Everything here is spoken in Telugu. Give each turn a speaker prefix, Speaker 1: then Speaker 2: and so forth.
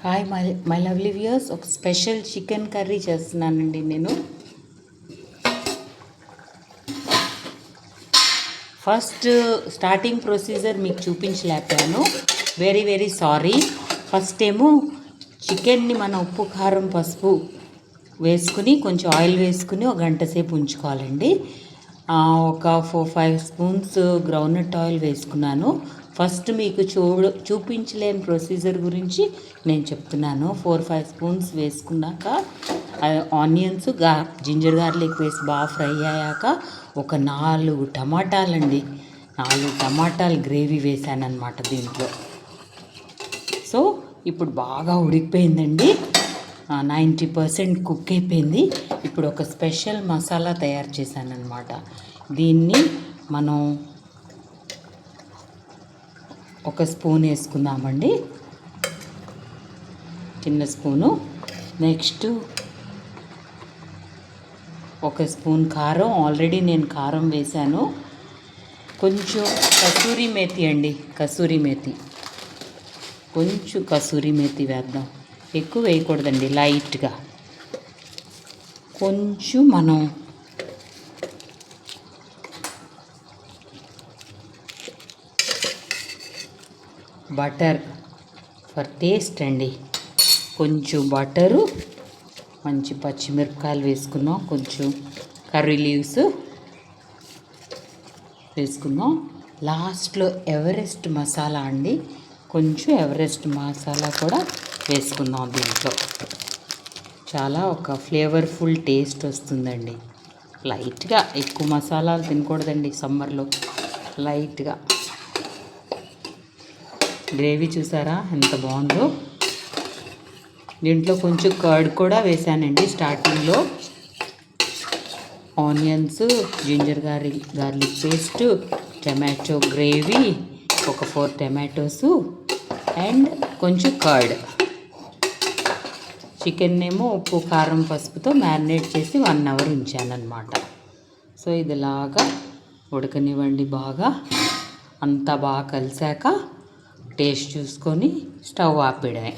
Speaker 1: హాయ్ మై లవ్లీ వ్యూయర్స్, ఒక స్పెషల్ చికెన్ కర్రీ చేస్తున్నానండి నేను. ఫస్ట్ స్టార్టింగ్ ప్రొసీజర్ మీకు చూపించలేకపోయాను, వెరీ సారీ. ఫస్ట్ ఏమో చికెన్ని మనం ఉప్పు కారం పసుపు వేసుకుని కొంచెం ఆయిల్ వేసుకుని ఒక గంట సేపు ఉంచుకోవాలండి. ఒక 4-5 స్పూన్స్ గ్రౌండ్నట్ ఆయిల్ వేసుకున్నాను. ఫస్ట్ మీకు చూపించలేని ప్రొసీజర్ గురించి నేను చెప్తున్నాను. 4-5 స్పూన్స్ వేసుకున్నాక ఆనియన్స్ జింజర్ గార్లిక్ వేసి బాగా ఫ్రై అయ్యాక ఒక 4 టమాటాలండి, 4 టమాటాలు గ్రేవీ వేసాను అనమాట దీంట్లో. సో ఇప్పుడు బాగా ఉడికిపోయిందండి, 90% కుక్ అయిపోయింది. ఇప్పుడు ఒక స్పెషల్ మసాలా తయారు చేశాను అనమాట. దీన్ని మనం ఒక స్పూన్ వేసుకుందామండి, చిన్న స్పూను. నెక్స్ట్ ఒక స్పూన్ కారం, ఆల్రెడీ నేను కారం వేశాను. కొంచెం కసూరి మేతి అండి, కసూరి మేతి, కొంచెం కసూరి మేతి వేద్దాం. ఎక్కువ వేయకూడదండి, లైట్గా. కొంచెం మనం బటర్ ఫర్ టేస్ట్ అండి, కొంచెం బటరు, మంచి పచ్చిమిరపకాయలు వేసుకున్నాం, కొంచెం కర్రీ లీవ్స్ వేసుకున్నాం. లాస్ట్లో ఎవరెస్ట్ మసాలా అండి, కొంచెం ఎవరెస్ట్ మసాలా కూడా వేసుకుందాం. దీంట్లో చాలా ఒక ఫ్లేవర్ఫుల్ టేస్ట్ వస్తుందండి. లైట్గా, ఎక్కువ మసాలాలు తినకూడదండి సమ్మర్లో. లైట్గా గ్రేవీ చూసారా ఎంత బాగుందో. దీంట్లో కొంచెం కర్డ్ కూడా వేసానండి స్టార్టింగ్లో. Onions, ginger garlic paste, tomato gravy, ఒక 4 టమాటోస్ అండ్ కొంచెం కర్డ్. చికెన్ ఏమో ఉప్పు కారం పసుపుతో మ్యారినేట్ చేసి 1 అవర్ ఉంచానన్నమాట. సో ఇదిలాగా ఉడకనివ్వండి. బాగా అంతా బాగా కలిసాక టేస్ట్ చూసుకొని స్టవ్ ఆపేయడమే.